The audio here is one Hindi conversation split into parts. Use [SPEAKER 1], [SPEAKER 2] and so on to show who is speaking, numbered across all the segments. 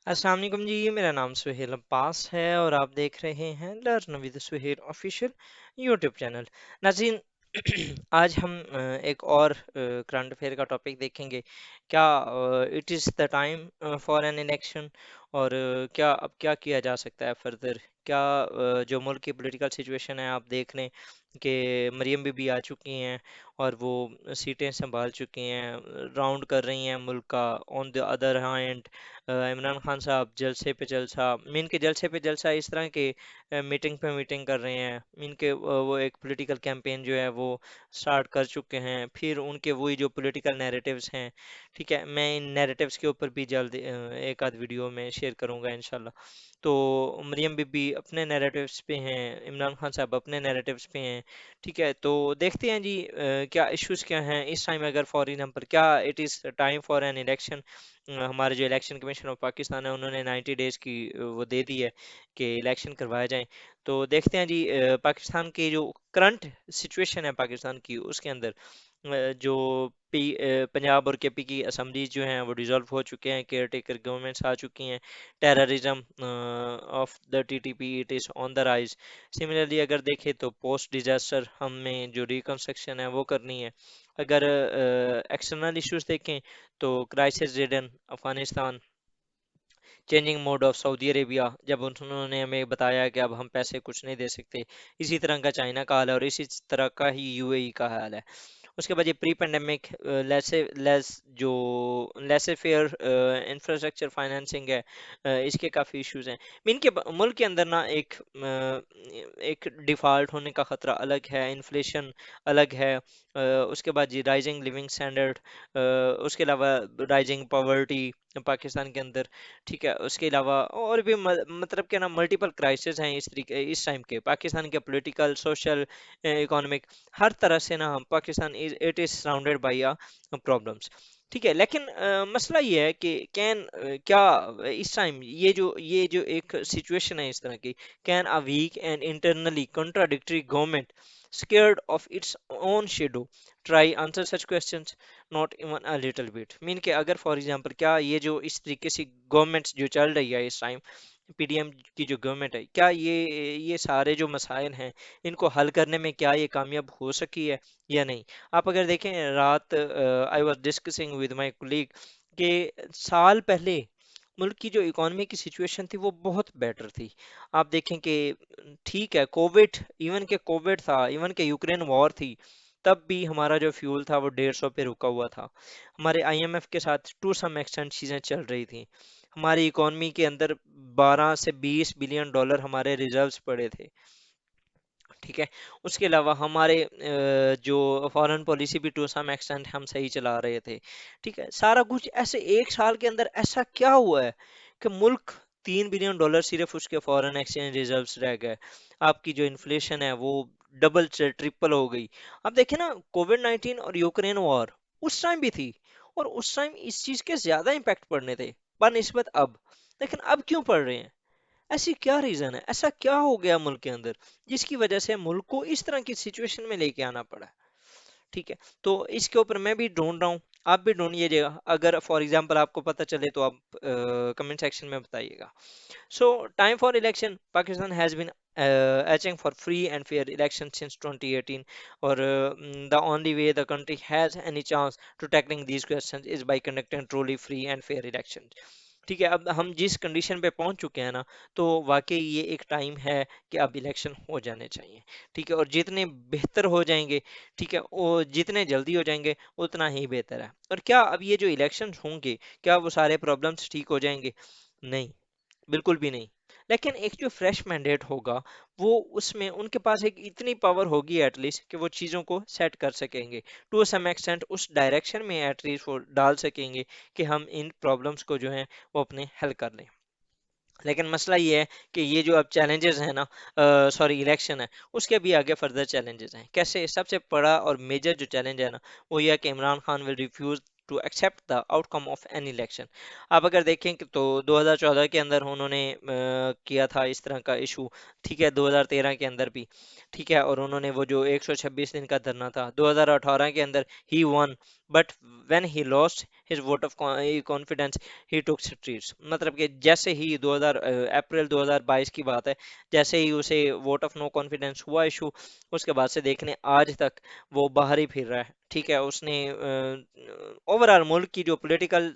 [SPEAKER 1] अस्सलाम वालेकुम जी, मेरा नाम सुहेल अब्बास है और आप देख रहे हैं learn with Suhel official YouTube channel. नाज़रीन, आज हम एक और करंट अफेयर का टॉपिक देखेंगे। क्या it is the time for an election, और क्या अब क्या किया जा सकता है फर्दर। क्या जो मुल्क की पॉलिटिकल सिचुएशन है, आप देख लें कि मरियम बीबी आ चुकी हैं और वो सीटें संभाल चुकी हैं, राउंड कर रही हैं मुल्क का। On the other hand Imran Khan साहब जलसे पे जलसा, मीन के जलसे पे जलसा इस तरह के मीटिंग पे मीटिंग कर रहे हैं। मीन के वो एक पॉलिटिकल कैंपेन जो है वो स्टार्ट कर चुके हैं। फिर उनके वही जो पॉलिटिकल नैरेटिव्स हैं, ठीक है, मैं इन नैरेटिव्स के ऊपर भी जल्द एक आध वीडियो में शेयर करूंगा इंशाल्लाह। तो मरियम बीबी अपने नैरेटिव्स पे हैं, इमरान खान साहब अपने नैरेटिव्स पे हैं। ठीक है, तो देखते हैं जी क्या इश्यूज क्या हैं इस टाइम। अगर फॉर एग्जांपल क्या it is time for an election, हमारे जो इलेक्शन कमीशन ऑफ पाकिस्तान है उन्होंने 90 डेज की वो दे दी है कि इलेक्शन करवाए जाएं। तो देखते हैं जी पाकिस्तान की जो करंट सिचुएशन है पाकिस्तान की, उसके अंदर जो पंजाब और केपी की असम्बली जो हैं वो डिसॉल्व हो चुके हैं, केयर टेकर गवर्नमेंट्स आ चुकी हैं। Terrorism of the TTP it is on the rise. Similarly अगर देखें तो पोस्ट डिजास्टर हमें जो रिकंस्ट्रक्शन है वो करनी है। अगर एक्सटर्नल इश्यूज देखें तो crisis ridden Afghanistan, changing mode of Saudi Arabia, जब उन्होंने हमें बताया कि अब हम पैसे कुछ नहीं दे सकते। इसी तरह का चाइना का हाल है और इसी तरह का ही यूएई का हाल है। उसके बाद ये प्री पेंडेमिक लेसे फेयर इंफ्रास्ट्रक्चर फाइनेंसिंग है, इसके काफ़ी इश्यूज हैं। इनके मुल्क के अंदर ना एक डिफ़ॉल्ट होने का ख़तरा अलग है, इन्फ्लेशन अलग है। उसके बाद जी राइजिंग लिविंग स्टैंडर्ड, उसके अलावा राइजिंग पॉवर्टी पाकिस्तान के अंदर। ठीक है, उसके अलावा और भी मतलब क्या ना मल्टीपल क्राइसिस हैं इस तरीके इस टाइम के पाकिस्तान के, पॉलिटिकल सोशल इकोनॉमिक, हर तरह से ना हम Pakistan is it is surrounded by problems. ठीक है, लेकिन मसला ये है कि क्या इस टाइम ये जो एक सिचुएशन है इस तरह की, can a weak and internally contradictory government scared of its own shadow try answer such questions? Not even a little bit। Mean के अगर फॉर एग्जांपल क्या ये जो इस तरीके से गवर्नमेंट्स जो चल रही है इस टाइम, पीडीएम की जो गवर्नमेंट है, क्या ये सारे जो मसाइल हैं इनको हल करने में क्या ये कामयाब हो सकी है या नहीं। आप अगर देखें, रात I was discussing with my colleague कि साल पहले मुल्क की जो इकोनॉमी की सिचुएशन थी वो बहुत बेटर थी। आप देखें कि ठीक है, कोविड, इवन के कोविड था, इवन के यूक्रेन वॉर थी, तब भी हमारा जो फ्यूल था वो 150 पे रुका हुआ था। हमारे आईएमएफ के साथ टू सम एक्सटेंट चीज़ें चल रही थी। हमारी इकोनॉमी के अंदर 12 से 20 बिलियन डॉलर हमारे रिजर्व्स पड़े थे। ठीक है, उसके अलावा हमारे जो फॉरेन पॉलिसी भी टू सम एक्सटेंट हम सही चला रहे थे। ठीक है, सारा कुछ ऐसे एक साल के अंदर ऐसा क्या हुआ है कि मुल्क 3 बिलियन डॉलर सिर्फ उसके फॉरेन एक्सचेंज रिजर्व्स रह गए। आपकी जो इन्फ्लेशन है वो डबल से ट्रिपल हो गई। अब देखें ना, कोविड 19 और यूक्रेन वॉर उस टाइम भी थी, और उस टाइम इस चीज के ज्यादा इम्पैक्ट पड़ने थे बनस्बत अब। लेकिन अब क्यों पड़ रहे हैं? ऐसी क्या रीजन है, ऐसा क्या हो गया मुल्क के अंदर जिसकी वजह से मुल्क को इस तरह की सिचुएशन में लेके आना पड़ा? ठीक है, तो इसके ऊपर मैं भी ढूंढ रहा हूँ, आप भी ढूंढिएगा। अगर फॉर एग्जांपल आपको पता चले तो आप कमेंट सेक्शन में बताइएगा। So time for election, Pakistan has been urging for free and fair elections since 2018, or the only way the country has any chance to tackling these questions is by conducting truly free and fair elections। ठीक है, अब हम जिस कंडीशन पे पहुंच चुके हैं ना, तो वाकई ये एक टाइम है कि अब इलेक्शन हो जाने चाहिए। ठीक है, और जितने बेहतर हो जाएंगे, ठीक है, वो जितने जल्दी हो जाएंगे उतना ही बेहतर है। और क्या अब ये जो इलेक्शन होंगे, क्या वो सारे प्रॉब्लम्स ठीक हो जाएंगे? नहीं, बिल्कुल भी नहीं। लेकिन एक जो फ्रेश मैंडेट होगा, वो उसमें उनके पास एक इतनी पावर होगी एटलीस्ट कि वो चीज़ों को सेट कर सकेंगे, टू सम एक्सटेंट उस डायरेक्शन में एटलीस्ट वो डाल सकेंगे कि हम इन प्रॉब्लम्स को जो है वो अपने हल कर लें। लेकिन मसला ये है कि ये जो अब चैलेंजेस हैं ना, सॉरी इलेक्शन है, उसके भी आगे फर्दर चैलेंजेस हैं। कैसे? सबसे बड़ा और मेजर जो चैलेंज है ना, वो ये है कि Imran Khan will refuse to accept the outcome of an election. आप अगर देखें कि तो 2014 के अंदर उन्होंने किया था इस तरह का इशू। ठीक है, 2013 के अंदर भी। ठीक है, और उन्होंने वो जो 126 दिन का धरना था 2018 के अंदर, he won but when he lost his vote of confidence he took streets. मतलब कि जैसे ही 2000 अप्रैल 2022 की बात है, जैसे ही उसे वोट ऑफ नो कॉन्फिडेंस हुआ इशू, उसके बाद से देखने आज तक वो बाहर ही फिर रहा है। ठीक है, उसने ओवरऑल मुल्क की जो पॉलिटिकल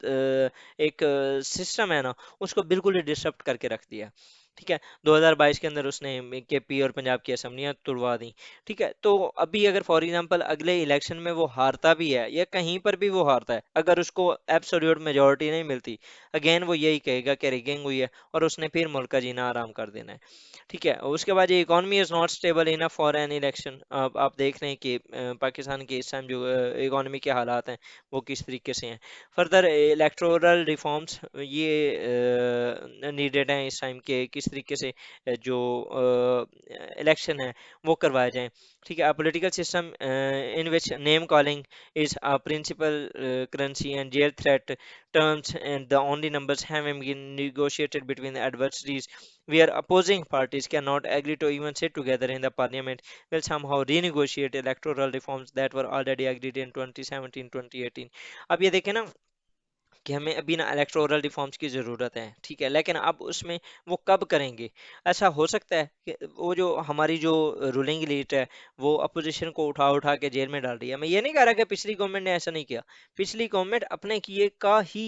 [SPEAKER 1] एक सिस्टम है ना, उसको बिल्कुल ही डिसरप्ट करके रख दिया। ठीक है, 2022 के अंदर उसने केपी और पंजाब की असेंबलियां तुड़वा दी। ठीक है, तो अभी अगर फॉर एग्जांपल अगले इलेक्शन में वो हारता भी है या कहीं पर भी वो हारता है, अगर उसको एब्सोल्यूट मेजोरिटी नहीं मिलती, अगेन वो यही कहेगा कि रिगिंग हुई है और उसने फिर मुल्क का जीना आराम कर देना है। ठीक है, उसके बाद ये economy is not stable enough for an election. अब आप देख रहे हैं कि पाकिस्तान के इस टाइम जो इकोनॉमी के हालात हैं वो किस तरीके से हैं। फर्दर इलेक्टोरल रिफॉर्म्स ये नीडेड हैं इस टाइम के, किस तरीके से जो इलेक्शन है वो करवाए जाएं। ठीक है, political system in which name calling is a principal currency and jail threat terms and the only numbers having been negotiated between the adversaries where opposing parties cannot agree to even sit together in the parliament will somehow renegotiate electoral reforms that were already agreed in 2017-2018। अब ये देखें ना कि हमें अभी ना इलेक्टोरल रिफॉर्म्स की ज़रूरत है। ठीक है, लेकिन अब उसमें वो कब करेंगे? ऐसा हो सकता है कि वो जो हमारी जो रूलिंग एलीट है वो अपोजिशन को उठा उठा के जेल में डाल रही है। मैं ये नहीं कह रहा कि पिछली गवर्नमेंट ने ऐसा नहीं किया, पिछली गवर्नमेंट अपने किए का ही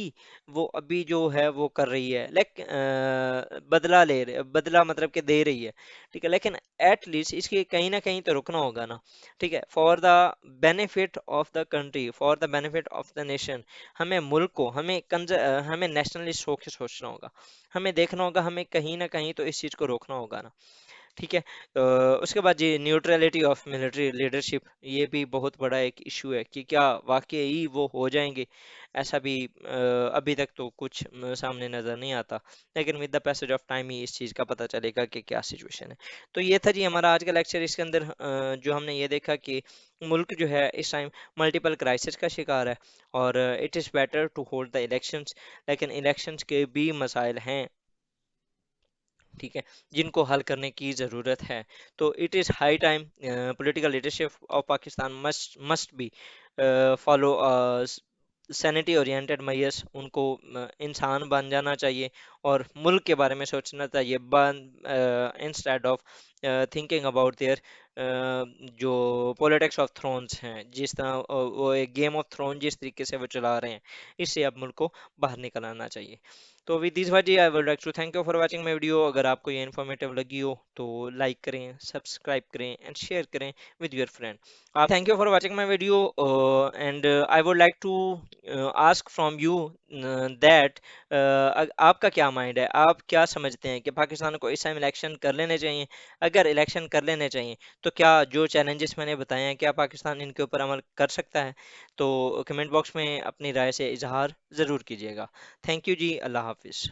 [SPEAKER 1] वो अभी जो है वो कर रही है, लेकिन बदला ले रहे, बदला मतलब कि दे रही है। ठीक है, लेकिन एट लीस्ट इसके कहीं ना कहीं तो रुकना होगा ना। ठीक है, for the benefit of the country, for the benefit of the nation, हमें मुल्क को, हमें नेशनलिस्ट होकर सोचना होगा, हमें देखना होगा, हमें कहीं ना कहीं तो इस चीज़ को रोकना होगा ना। ठीक है, उसके बाद ये न्यूट्रलिटी ऑफ मिलिट्री लीडरशिप, ये भी बहुत बड़ा एक इशू है कि क्या वाकई वो हो जाएंगे। ऐसा भी अभी तक तो कुछ सामने नज़र नहीं आता, लेकिन with the passage of time he इस चीज़ का पता चलेगा कि क्या सिचुएशन है। तो ये था जी हमारा आज का लेक्चर। इसके अंदर जो हमने ये देखा कि मुल्क जो है इस टाइम मल्टीपल क्राइसिस का शिकार है और it is better to hold the elections, लेकिन इलेक्शंस के भी मसाइल हैं। ठीक है, जिनको हल करने की ज़रूरत है। तो it is high time political leadership of Pakistan must be follow sanity oriented measures. उनको इंसान बन जाना चाहिए और मुल्क के बारे में सोचना चाहिए, बन instead of thinking about their जो पॉलिटिक्स ऑफ थ्रोन्स हैं, जिस तरह वो एक गेम ऑफ थ्रोन जिस तरीके से वो चला रहे हैं, इससे अब मुल्क को बाहर निकल आना चाहिए। तो with this bhaji I would like to thank you for watching my video. अगर आपको ये इन्फॉर्मेटिव लगी हो तो लाइक करें, सब्सक्राइब करें एंड शेयर करें विद योर फ्रेंड। आप thank you for watching my video and I would like to ask from you that आपका क्या माइंड है, आप क्या समझते हैं कि पाकिस्तान को इस टाइम इलेक्शन कर लेने चाहिए? अगर इलेक्शन कर लेने चाहिए तो क्या जो चैलेंजेस मैंने बताए हैं, क्या पाकिस्तान इनके ऊपर अमल कर सकता है? तो कमेंट बॉक्स में अपनी राय से इजहार ज़रूर कीजिएगा। थैंक यू जी, अल्लाह हाफिज़।